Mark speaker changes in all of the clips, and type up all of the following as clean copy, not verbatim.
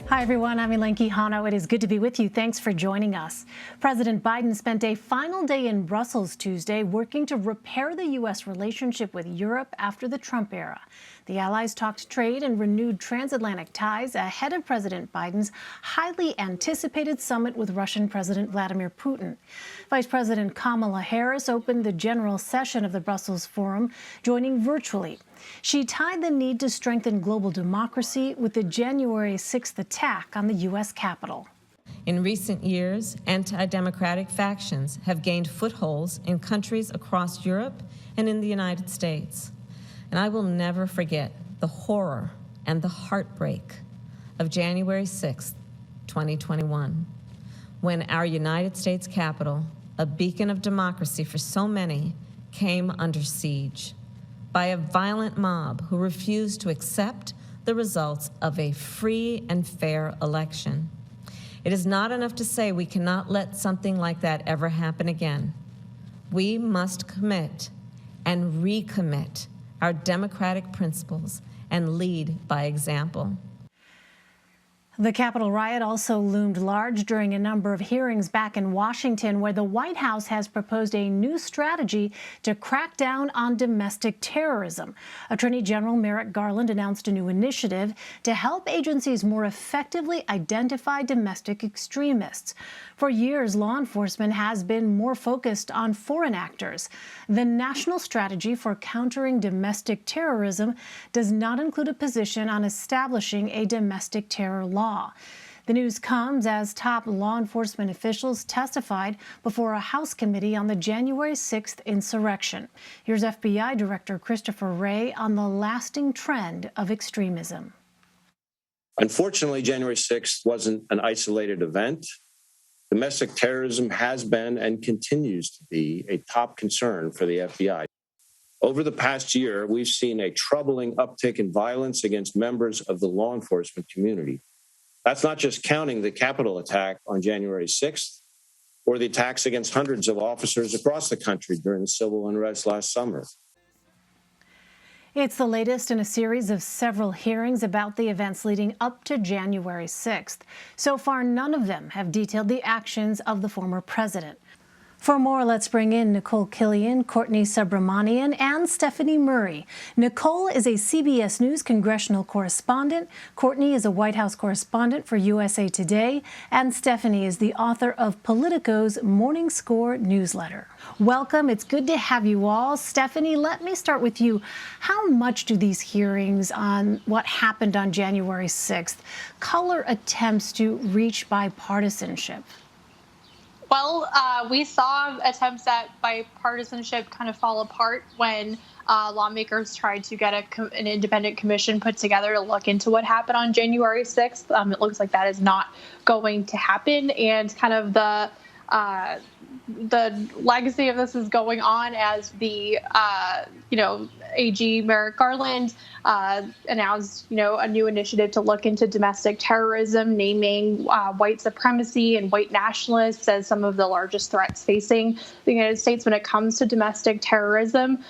Speaker 1: Hi, everyone. I'm Elaine Quijano. It is good to be with you. Thanks for joining us. President Biden spent a final day in Brussels Tuesday working to repair the U.S. relationship with Europe after the Trump era. The allies talked trade and renewed transatlantic ties ahead of President Biden's highly anticipated summit with Russian President Vladimir Putin. Vice President Kamala Harris opened the general session of the Brussels Forum, joining virtually. She tied the need to strengthen global democracy with the January 6th attack on the U.S. Capitol.
Speaker 2: In recent years, anti-democratic factions have gained footholds in countries across Europe and in the United States. And I will never forget the horror and the heartbreak of January 6th, 2021, when our United States Capitol, a beacon of democracy for so many, came under siege by a violent mob who refused to accept the results of a free and fair election. It is not enough to say we cannot let something like that ever happen again. We must commit and recommit our democratic principles and lead by example.
Speaker 1: The Capitol riot also loomed large during a number of hearings back in Washington, where the White House has proposed a new strategy to crack down on domestic terrorism. Attorney General Merrick Garland announced a new initiative to help agencies more effectively identify domestic extremists. For years, law enforcement has been more focused on foreign actors. The National Strategy for Countering Domestic Terrorism does not include a position on establishing a domestic terror law. The news comes as top law enforcement officials testified before a House committee on the January 6th insurrection. Here's FBI Director Christopher Wray on the lasting trend of extremism.
Speaker 3: Unfortunately, January 6th wasn't an isolated event. Domestic terrorism has been and continues to be a top concern for the FBI. Over the past year, we've seen a troubling uptick in violence against members of the law enforcement community. That's not just counting the Capitol attack on January 6th or the attacks against hundreds of officers across the country during the civil unrest last summer.
Speaker 1: It's the latest in a series of several hearings about the events leading up to January 6th. So far, none of them have detailed the actions of the former president. For more, let's bring in Nikole Killion, Courtney Subramanian, and Stephanie Murray. Nikole is a CBS News congressional correspondent. Courtney is a White House correspondent for USA Today. And Stephanie is the author of Politico's Morning Score newsletter. Welcome. It's good to have you all. Stephanie, let me start with you. How much do these hearings on what happened on January 6th color attempts to reach bipartisanship?
Speaker 4: Well, we saw attempts at bipartisanship kind of fall apart when lawmakers tried to get an independent commission put together to look into what happened on January 6th. It looks like that is not going to happen. And kind of the legacy of this is going on as the, AG Merrick Garland announced, a new initiative to look into domestic terrorism, naming white supremacy and white nationalists as some of the largest threats facing the United States when it comes to domestic terrorism.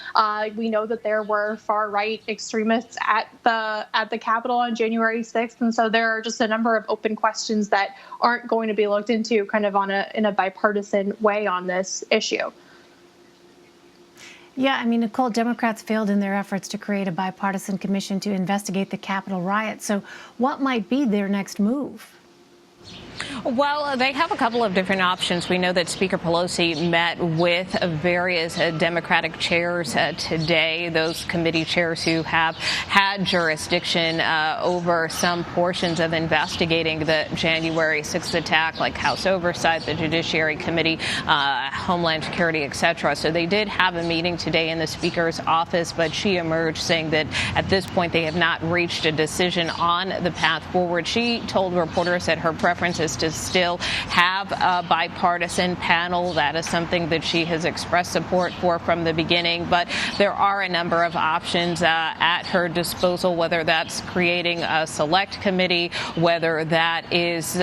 Speaker 4: We know that there were far-right extremists at the Capitol on January 6th, and so there are just a number of open questions that aren't going to be looked into kind of in a bipartisan way on this issue.
Speaker 1: Yeah, I mean, Nikole, Democrats failed in their efforts to create a bipartisan commission to investigate the Capitol riot. So what might be their next move?
Speaker 5: Well, they have a couple of different options. We know that Speaker Pelosi met with various Democratic chairs today, those committee chairs who have had jurisdiction over some portions of investigating the January 6th attack, like House Oversight, the Judiciary Committee, Homeland Security, etc. So they did have a meeting today in the Speaker's office, but she emerged saying that at this point they have not reached a decision on the path forward. She told reporters that her preference is is to still have a bipartisan panel. That is something that she has expressed support for from the beginning. But there are a number of options at her disposal, whether that's creating a select committee, whether that is,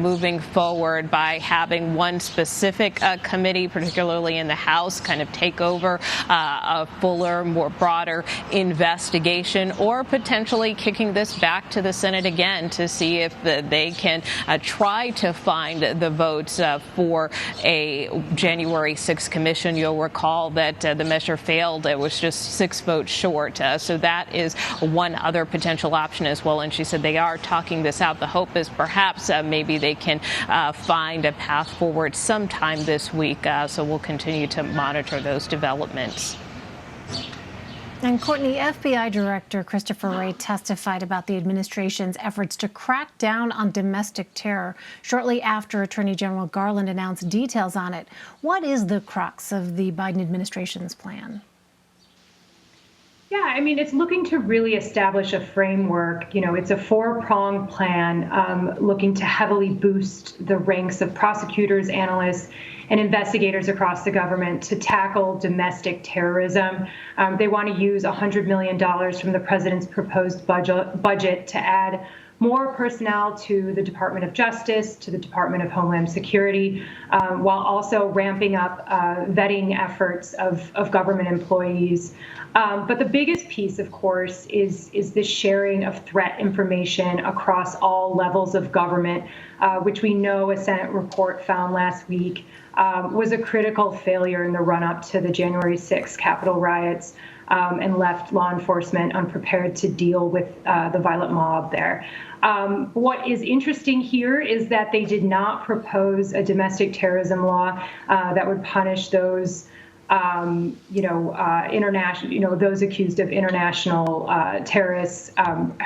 Speaker 5: moving forward by having one specific committee, particularly in the House, kind of take over a fuller, more broader investigation, or potentially kicking this back to the Senate again to see if they can try to find the votes for a January 6th commission. You'll recall that the measure failed. It was just 6 votes short. So that is one other potential option as well. And she said they are talking this out. The hope is perhaps maybe they can find a path forward sometime this week. So we'll continue to monitor those developments.
Speaker 1: And Courtney, FBI Director Christopher Wray testified about the administration's efforts to crack down on domestic terror shortly after Attorney General Garland announced details on it. What is the crux of the Biden administration's plan?
Speaker 6: Yeah, I mean, it's looking to really establish a framework. It's a 4-pronged plan looking to heavily boost the ranks of prosecutors, analysts, and investigators across the government to tackle domestic terrorism. They want to use $100 million from the president's proposed budget to add more personnel to the Department of Justice, to the Department of Homeland Security, while also ramping up vetting efforts of government employees. But the biggest piece, of course, is the sharing of threat information across all levels of government, which we know a Senate report found last week was a critical failure in the run-up to the January 6th Capitol riots and left law enforcement unprepared to deal with the violent mob there. What is interesting here is that they did not propose a domestic terrorism law that would punish those international, those accused of international terrorists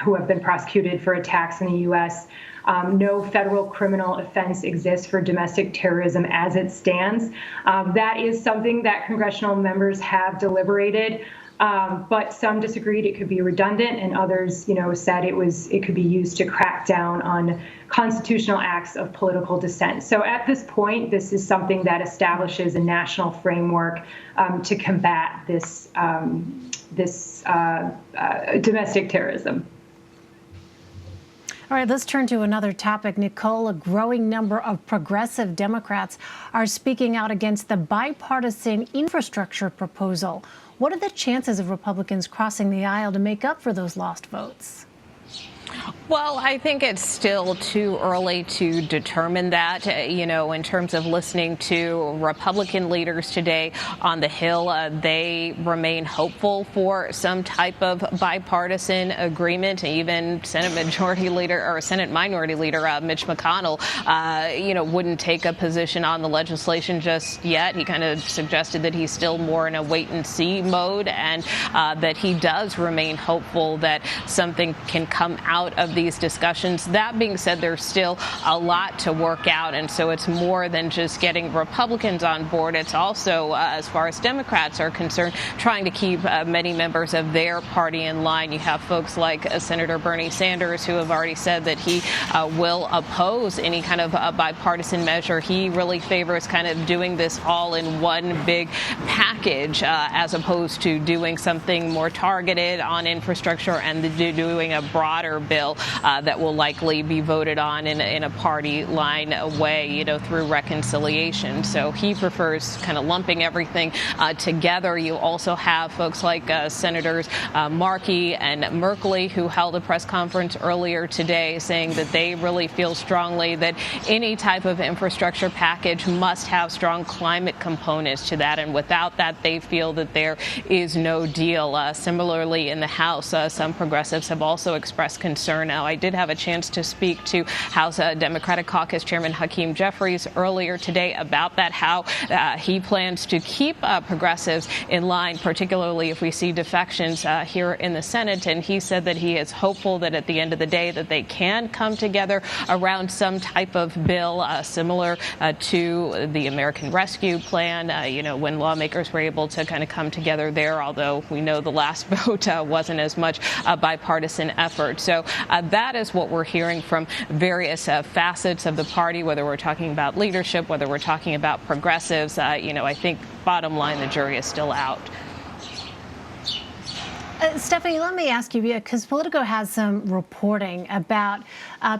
Speaker 6: who have been prosecuted for attacks in the U.S. No federal criminal offense exists for domestic terrorism as it stands. That is something that congressional members have deliberated, but some disagreed it could be redundant, and others, said it could be used to crack down on constitutional acts of political dissent. So at this point, this is something that establishes a national framework to combat this domestic terrorism.
Speaker 1: All right, let's turn to another topic. Nikole, a growing number of progressive Democrats are speaking out against the bipartisan infrastructure proposal. What are the chances of Republicans crossing the aisle to make up for those lost votes?
Speaker 5: Well, I think it's still too early to determine that. In terms of listening to Republican leaders today on the Hill, they remain hopeful for some type of bipartisan agreement. Even Senate Minority Leader Mitch McConnell, wouldn't take a position on the legislation just yet. He kind of suggested that he's still more in a wait and see mode, and that he does remain hopeful that something can come out of these discussions. That being said, there's still a lot to work out, and so it's more than just getting Republicans on board. It's also, as far as Democrats are concerned, trying to keep many members of their party in line. You have folks like Senator Bernie Sanders, who have already said that he will oppose any kind of bipartisan measure. He really favors kind of doing this all in one big package, as opposed to doing something more targeted on infrastructure and doing a broader bill that will likely be voted on in a party line way, through reconciliation. So he prefers kind of lumping everything together. You also have folks like Senators Markey and Merkley, who held a press conference earlier today saying that they really feel strongly that any type of infrastructure package must have strong climate components to that. And without that, they feel that there is no deal. Similarly, in the House, some progressives have also expressed concern. Now, I did have a chance to speak to House Democratic Caucus Chairman Hakeem Jeffries earlier today about that, how he plans to keep progressives in line, particularly if we see defections here in the Senate. And he said that he is hopeful that at the end of the day that they can come together around some type of bill similar to the American Rescue Plan, when lawmakers were able to kind of come together there, although we know the last vote wasn't as much a bipartisan effort. So that is what we're hearing from various facets of the party, whether we're talking about leadership, whether we're talking about progressives. I think bottom line, the jury is still out.
Speaker 1: Stephanie, let me ask you, because Politico has some reporting about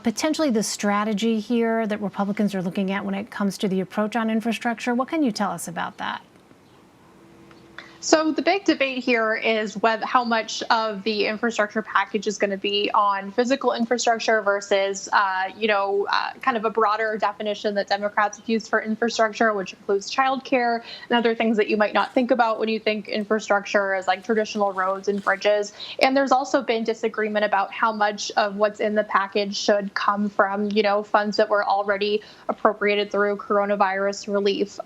Speaker 1: potentially the strategy here that Republicans are looking at when it comes to the approach on infrastructure. What can you tell us about that?
Speaker 4: So the big debate here is how much of the infrastructure package is going to be on physical infrastructure versus, kind of a broader definition that Democrats have used for infrastructure, which includes childcare and other things that you might not think about when you think infrastructure as like traditional roads and bridges. And there's also been disagreement about how much of what's in the package should come from, funds that were already appropriated through coronavirus relief.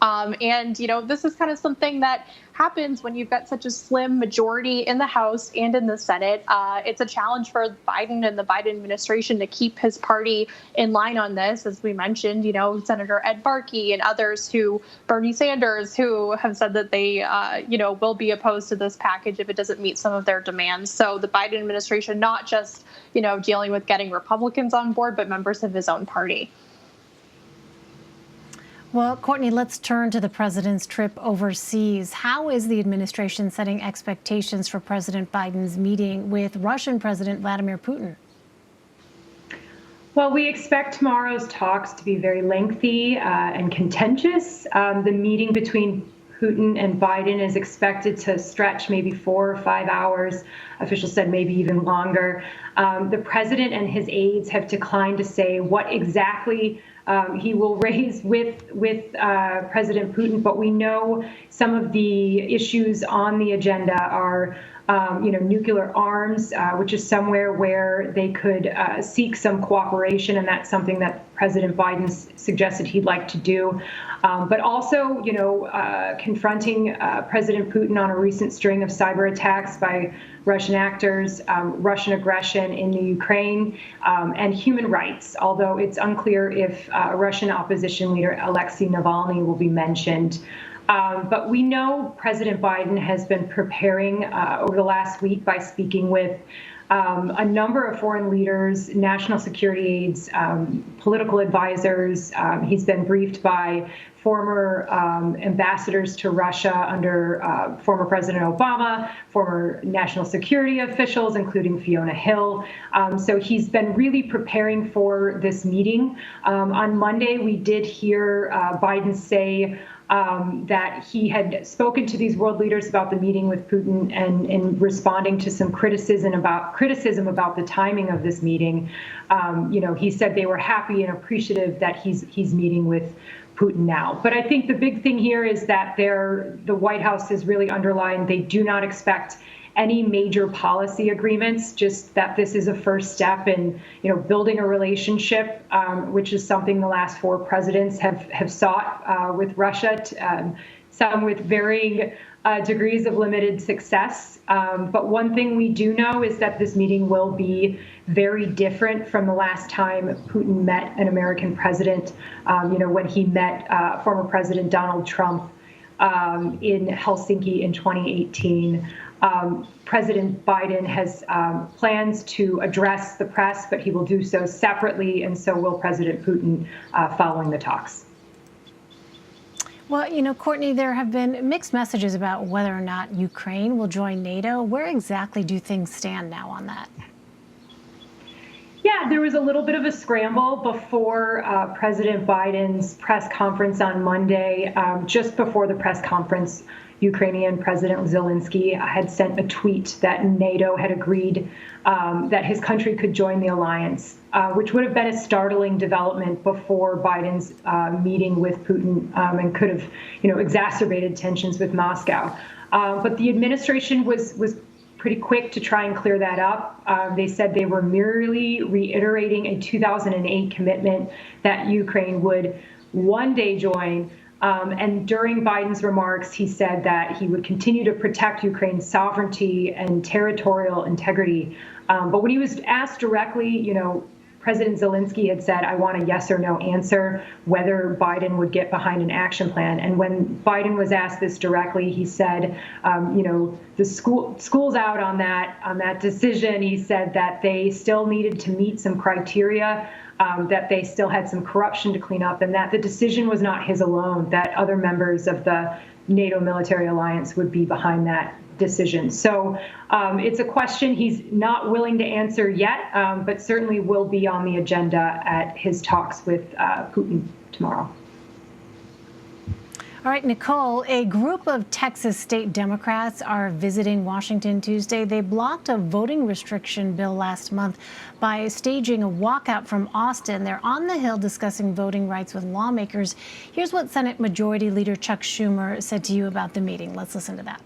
Speaker 4: This is kind of something that happens when you've got such a slim majority in the House and in the Senate. It's a challenge for Biden and the Biden administration to keep his party in line on this. As we mentioned, Senator Ed Markey and others Bernie Sanders, who have said that they, will be opposed to this package if it doesn't meet some of their demands. So the Biden administration, not just, dealing with getting Republicans on board, but members of his own party.
Speaker 1: Well, Courtney, let's turn to the president's trip overseas. How is the administration setting expectations for President Biden's meeting with Russian President Vladimir Putin?
Speaker 6: Well, we expect tomorrow's talks to be very lengthy and contentious. The meeting between Putin and Biden is expected to stretch maybe 4 or 5 hours. Officials said maybe even longer. The president and his aides have declined to say what exactly he will raise with President Putin, but we know some of the issues on the agenda are, nuclear arms, which is somewhere where they could seek some cooperation, and that's something that President Biden suggested he'd like to do. But also, confronting President Putin on a recent string of cyber attacks by Russian actors, Russian aggression in the Ukraine, and human rights, although it's unclear if Russian opposition leader Alexei Navalny will be mentioned. But we know President Biden has been preparing over the last week by speaking with a number of foreign leaders, national security aides, political advisors. He's been briefed by former ambassadors to Russia under former President Obama, former national security officials, including Fiona Hill. So he's been really preparing for this meeting. On Monday, we did hear Biden say that he had spoken to these world leaders about the meeting with Putin, and in responding to some criticism about the timing of this meeting, he said they were happy and appreciative that he's meeting with Putin now. But I think the big thing here is that the White House has really underlined they do not expect any major policy agreements, just that this is a first step in, building a relationship, which is something the last 4 presidents have sought with Russia, some with varying degrees of limited success. But one thing we do know is that this meeting will be very different from the last time Putin met an American president, when he met former President Donald Trump in Helsinki in 2018. President Biden has plans to address the press, but he will do so separately, and so will President Putin following the talks.
Speaker 1: Well, Courtney, there have been mixed messages about whether or not Ukraine will join NATO. Where exactly do things stand now on that?
Speaker 6: Yeah, there was a little bit of a scramble before President Biden's press conference on Monday. Just before the press conference, Ukrainian President Zelensky had sent a tweet that NATO had agreed that his country could join the alliance, which would have been a startling development before Biden's meeting with Putin, and could have, exacerbated tensions with Moscow. But the administration was pretty quick to try and clear that up. They said they were merely reiterating a 2008 commitment that Ukraine would one day join. And during Biden's remarks, he said that he would continue to protect Ukraine's sovereignty and territorial integrity. But when he was asked directly, President Zelensky had said, I want a yes or no answer, whether Biden would get behind an action plan. And when Biden was asked this directly, he said, the school's out on that decision. He said that they still needed to meet some criteria, that they still had some corruption to clean up, and that the decision was not his alone, that other members of the NATO military alliance would be behind that decision. So it's a question he's not willing to answer yet, but certainly will be on the agenda at his talks with Putin tomorrow.
Speaker 1: All right, Nikole, a group of Texas state Democrats are visiting Washington Tuesday. They blocked a voting restriction bill last month by staging a walkout from Austin. They're on the Hill discussing voting rights with lawmakers. Here's what Senate Majority Leader Chuck Schumer said to you about the meeting. Let's listen to that.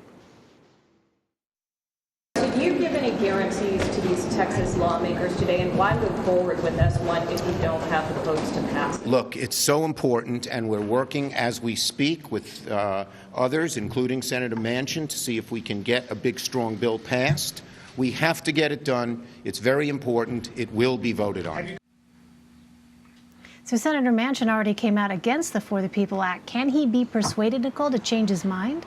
Speaker 7: Did you give any guarantees to these Texas lawmakers today, and why move forward with S1 if you don't have the votes to pass it?
Speaker 8: Look, it's so important, and we're working as we speak with others, including Senator Manchin, to see if we can get a big, strong bill passed. We have to get it done. It's very important. It will be voted on.
Speaker 1: So Senator Manchin already came out against the For the People Act. Can he be persuaded, Nikole, to change his mind?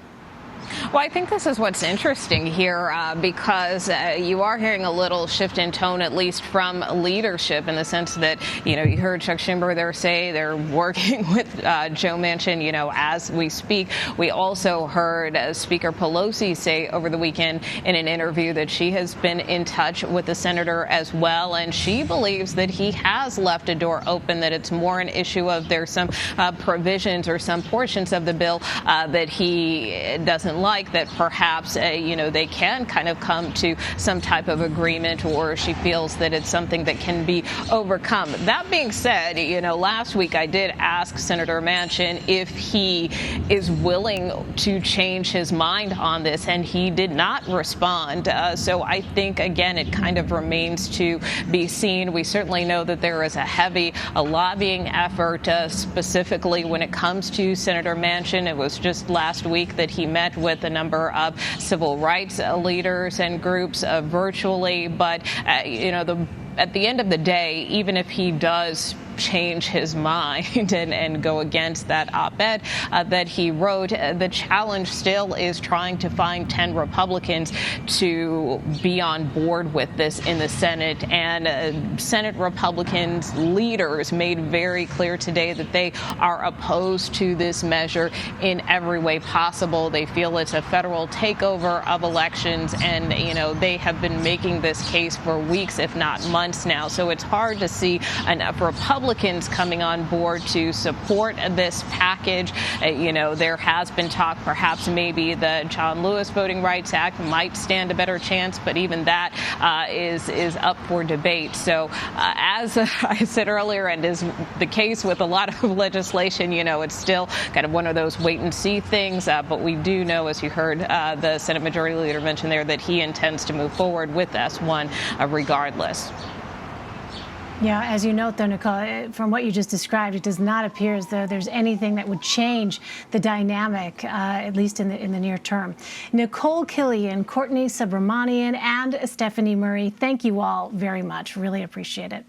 Speaker 5: Well, I think this is what's interesting here because you are hearing a little shift in tone, at least from leadership, in the sense that, you heard Chuck Schumer there say they're working with Joe Manchin, as we speak. We also heard Speaker Pelosi say over the weekend in an interview that she has been in touch with the senator as well, and she believes that he has left a door open, that it's more an issue of there's some provisions or some portions of the bill that he doesn't like, that perhaps, they can kind of come to some type of agreement, or she feels that it's something that can be overcome. That being said, last week I did ask Senator Manchin if he is willing to change his mind on this, and he did not respond. So I think, again, it kind of remains to be seen. We certainly know that there is a lobbying effort, specifically when it comes to Senator Manchin. It was just last week that he met with a number of civil rights leaders and groups virtually. But, at the end of the day, even if he does change his mind and go against that op-ed that he wrote, the challenge still is trying to find 10 Republicans to be on board with this in the Senate. And Senate Republicans leaders made very clear today that they are opposed to this measure in every way possible. They feel it's a federal takeover of elections, and they have been making this case for weeks, if not months now. So it's hard to see enough Republicans coming on board to support this package. There has been talk perhaps maybe the John Lewis Voting Rights Act might stand a better chance, but even that is up for debate. So as I said earlier, and is the case with a lot of legislation, it's still kind of one of those wait and see things. But we do know, as you heard the Senate Majority Leader mention there, that he intends to move forward with S1 regardless.
Speaker 1: Yeah, as you note, though, Nikole, from what you just described, it does not appear as though there's anything that would change the dynamic, at least in the near term. Nikole Killion, Courtney Subramanian, and Stephanie Murray, thank you all very much. Really appreciate it.